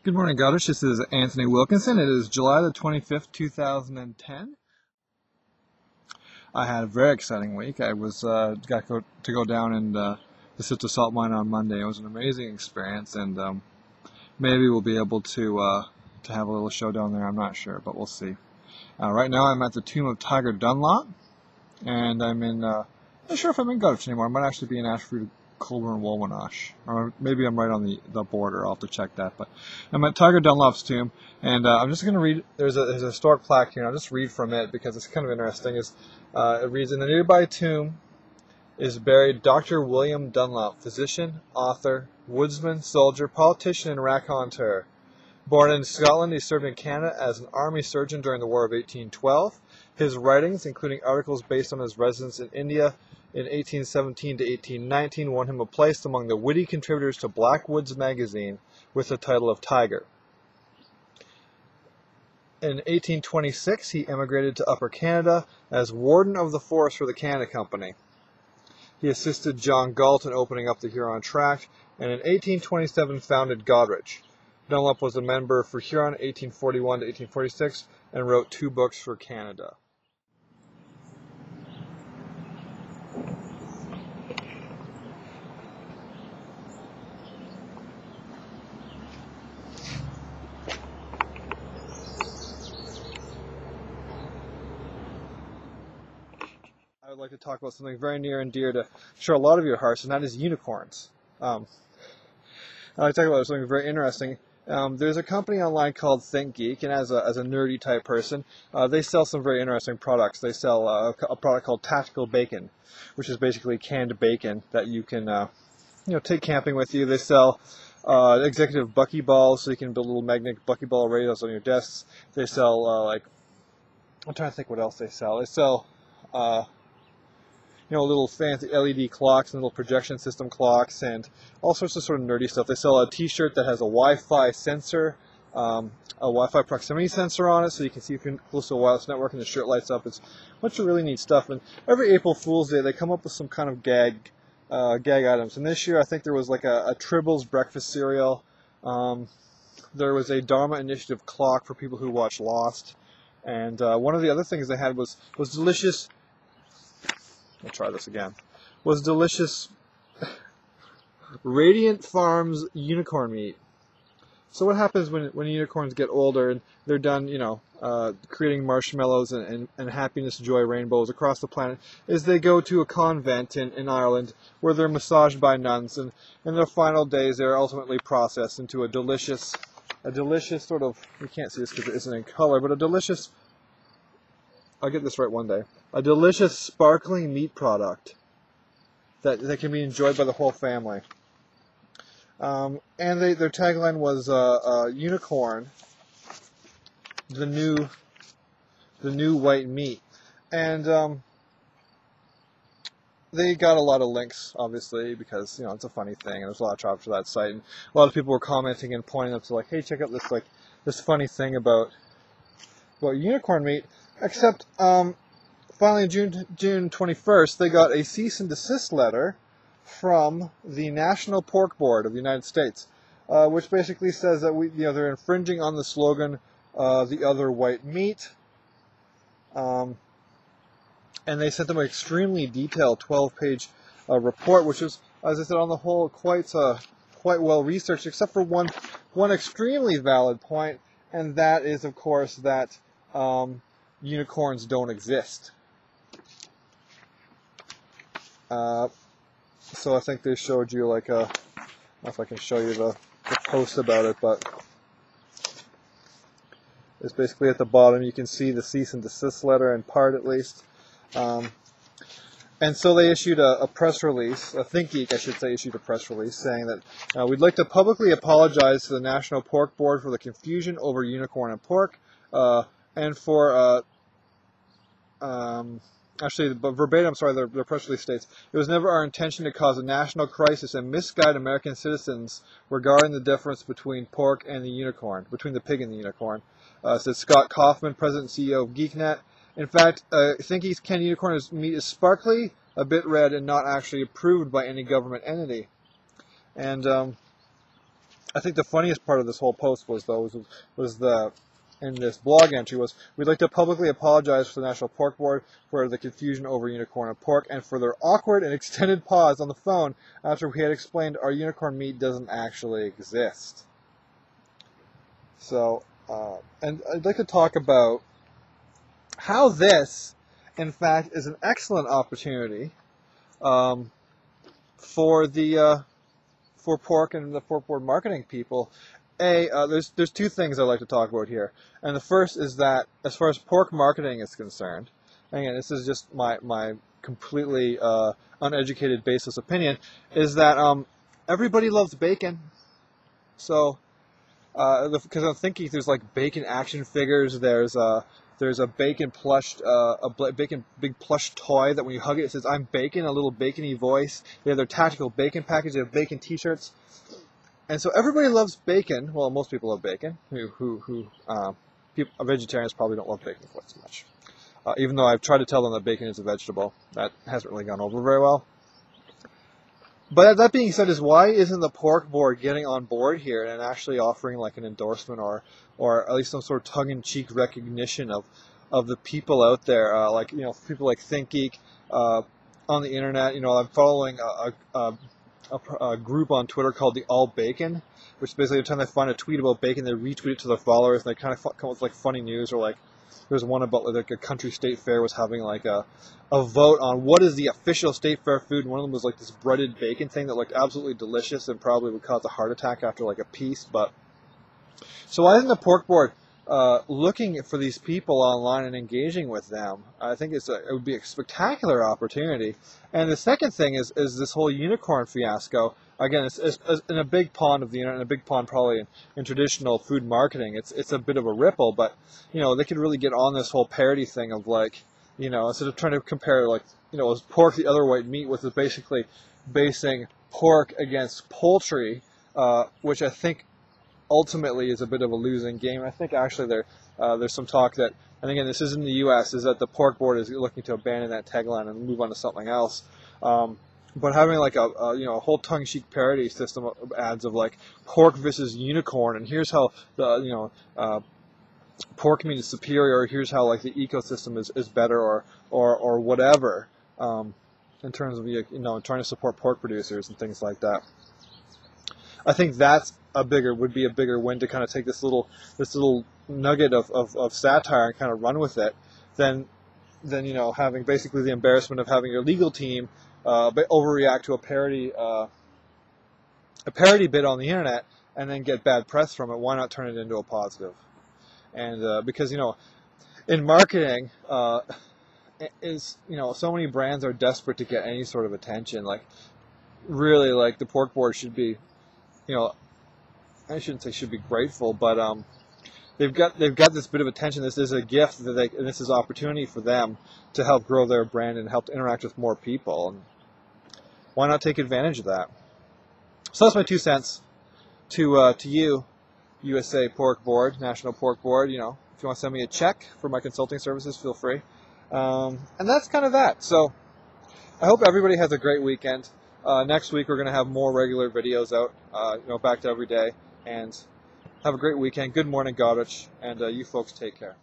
Good morning, Goderich. This is Anthony Wilkinson. It is July the 25th, 2010. I had a very exciting week. I was got to go down and visit the salt mine on Monday. It was an amazing experience, and maybe we'll be able to have a little show down there. I'm not sure, but we'll see. Right now, I'm at the tomb of Tiger Dunlop, and I'm in. Not sure if I'm in Goderich anymore. I might actually be in Ashford, Colburn, Wawanash, or maybe I'm right on the border. I'll have to check that. But I'm at Tiger Dunlop's tomb, and I'm just going to read. There's a historic plaque here, and I'll just read from it because it's kind of interesting. It reads, "In the nearby tomb is buried Dr. William Dunlop, physician, author, woodsman, soldier, politician, and raconteur. Born in Scotland, he served in Canada as an army surgeon during the War of 1812. His writings, including articles based on his residence in India in 1817 to 1819, won him a place among the witty contributors to Blackwood's magazine with the title of Tiger. In 1826, he emigrated to Upper Canada as warden of the forest for the Canada Company. He assisted John Galt in opening up the Huron Tract, and in 1827 founded Goderich. Dunlop was a member for Huron 1841 to 1846 and wrote 2 books for Canada." I would like to talk about something very near and dear to a lot of your hearts, and that is unicorns. I'd like to talk about something very interesting. There's a company online called ThinkGeek, and as a nerdy type person, they sell some very interesting products. They sell a product called Tactical Bacon, which is basically canned bacon that you can take camping with you. They sell executive buckyballs, so you can build little magnetic buckyball radios on your desks. They sell I'm trying to think what else they sell. They sell little fancy LED clocks and little projection system clocks and all sorts of sort of nerdy stuff. They sell a t-shirt that has a Wi-Fi sensor, a Wi-Fi proximity sensor on it, so you can see if you're close to a wireless network and the shirt lights up. It's a bunch of really neat stuff. And every April Fool's Day, they come up with some kind of gag items. And this year, I think there was like a Tribbles breakfast cereal. There was a Dharma Initiative clock for people who watch Lost. And one of the other things they had was delicious. I'll try this again. Was delicious Radiant Farms unicorn meat. So what happens when unicorns get older and they're done, creating marshmallows and happiness, joy, rainbows across the planet, is they go to a convent in Ireland where they're massaged by nuns, and in their final days they're ultimately processed into a delicious sort of, you can't see this because it isn't in color, but a delicious, I'll get this right one day, a delicious sparkling meat product that can be enjoyed by the whole family. And their tagline was unicorn, the new white meat. And they got a lot of links, obviously, because it's a funny thing, and there's a lot of traffic to that site. And a lot of people were commenting and pointing up to hey, check out this funny thing about unicorn meat. Except, finally, June 21st, they got a cease and desist letter from the National Pork Board of the United States, which basically says that they're infringing on the slogan, "The Other White Meat," and they sent them an extremely detailed 12-page report, which is, as I said, on the whole, quite well researched, except for one extremely valid point, and that is, of course, that unicorns don't exist. So I think they showed you I don't know if I can show you the post about it, but it's basically at the bottom you can see the cease and desist letter, in part at least. And so they issued a press release, ThinkGeek, I should say, issued a press release saying that we'd like to publicly apologize to the National Pork Board for the confusion over unicorn and pork, and for verbatim, their press release states, "It was never our intention to cause a national crisis and misguide American citizens regarding the difference between pork and the unicorn, between the pig and the unicorn," said Scott Kaufman, President and CEO of GeekNet. "In fact, ThinkGeek's canned unicorn meat is sparkly, a bit red, and not actually approved by any government entity." And I think the funniest part of this whole post was the in this blog entry was, we'd like to publicly apologize to the National Pork Board for the confusion over unicorn and pork and for their awkward and extended pause on the phone after we had explained our unicorn meat doesn't actually exist. So, and I'd like to talk about how this, in fact, is an excellent opportunity for the for pork and the pork board marketing people. There's two things I'd like to talk about here, and the first is that as far as pork marketing is concerned, and again, this is just my completely uneducated, baseless opinion, is that everybody loves bacon. So, because I'm thinking there's like bacon action figures. There's a bacon plush, bacon big plush toy that when you hug it, it says "I'm bacon," a little bacony voice. They have their tactical bacon package. They have bacon T-shirts. And so everybody loves bacon. Well, most people love bacon. Vegetarians probably don't love bacon quite so much. Even though I've tried to tell them that bacon is a vegetable, that hasn't really gone over very well. But that being said, why isn't the pork board getting on board here and actually offering like an endorsement or at least some sort of tongue-in-cheek recognition of the people out there, like people like ThinkGeek on the internet. I'm following a group on Twitter called the All Bacon, which basically every time they find a tweet about bacon, they retweet it to their followers, and they kind of come up with like funny news, or like there's one about like a country state fair was having like a vote on what is the official state fair food, and one of them was like this breaded bacon thing that looked absolutely delicious and probably would cause a heart attack after like a piece. But so why isn't the pork board looking for these people online and engaging with them? I think it would be a spectacular opportunity. And the second thing is this whole unicorn fiasco. Again, it's in a big pond of the internet, and a big pond probably in traditional food marketing. It's a bit of a ripple, but they could really get on this whole parody thing of like, instead of trying to compare like, is pork the other white meat, with basically basing pork against poultry, which I think ultimately is a bit of a losing game. I think actually there's some talk that, and again, this is in the U.S., is that the pork board is looking to abandon that tagline and move on to something else. But having like a whole tongue-in-cheek parody system of ads of like pork versus unicorn, and here's how the pork meat is superior, or here's how like the ecosystem is better, or whatever, in terms of trying to support pork producers and things like that. I think that's would be a bigger win, to kind of take this little nugget of satire and kind of run with it, than having basically the embarrassment of having your legal team overreact to a parody bit on the internet and then get bad press from it. Why not turn it into a positive? And because in marketing, so many brands are desperate to get any sort of attention. Like really, like the pork board should be, I shouldn't say should be grateful, but they've got this bit of attention. This is a gift and this is opportunity for them to help grow their brand and help to interact with more people. And why not take advantage of that? So that's my 2 cents to you, USA Pork Board, National Pork Board. If you want to send me a check for my consulting services, feel free. And that's kind of that. So I hope everybody has a great weekend. Next week we're going to have more regular videos out, back to every day. And have a great weekend. Good morning, Goderich, and you folks take care.